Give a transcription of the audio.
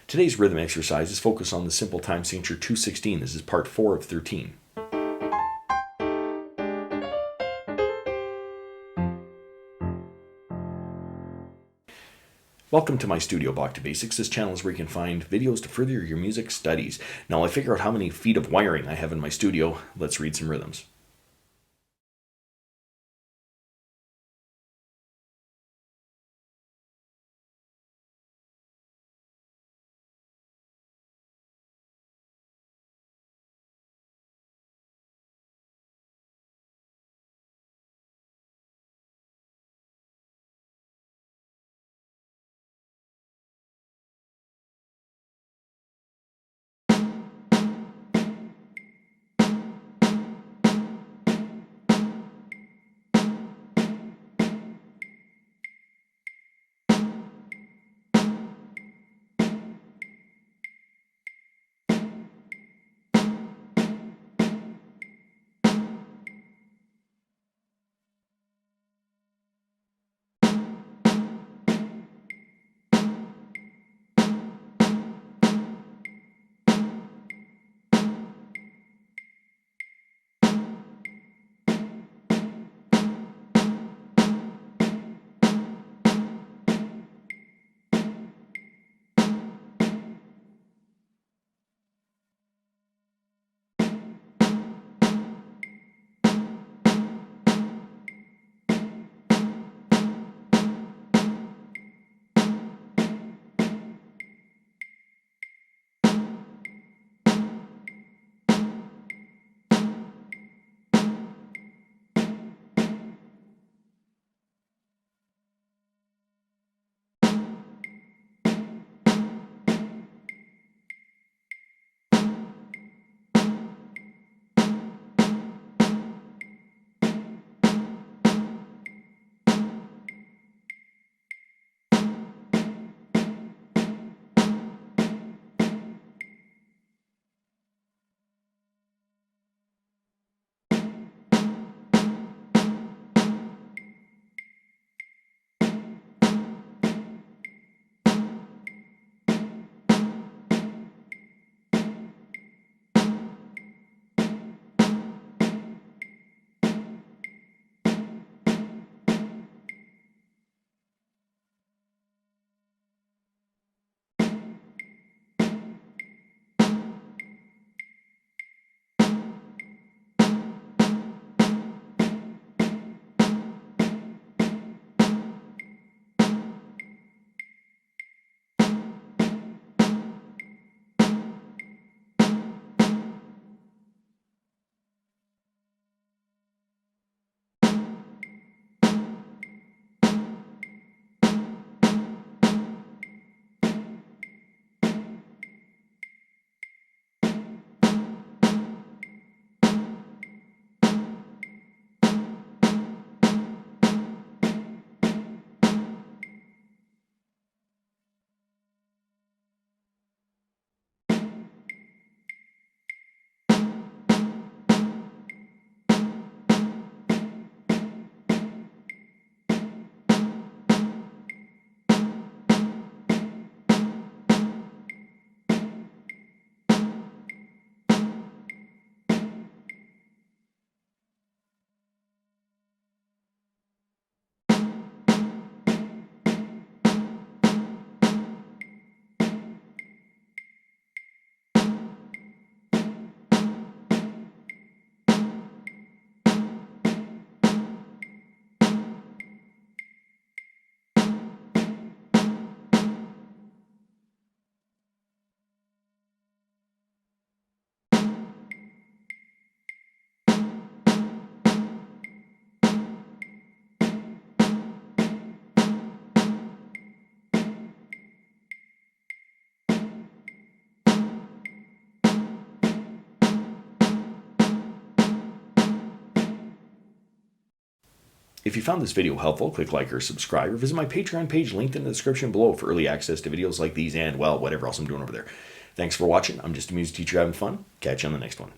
Today's rhythm exercise is focused on the simple time signature 216. This is part 4 of 13. Welcome to my studio, Bach To Basics. This channel is where you can find videos to further your music studies. Now, I figure out how many feet of wiring I have in my studio. Let's read some rhythms. If you found this video helpful, click like or subscribe, or visit my Patreon page linked in the description below for early access to videos like these and, well, whatever else I'm doing over there. Thanks for watching. I'm just a music teacher having fun. Catch you on the next one.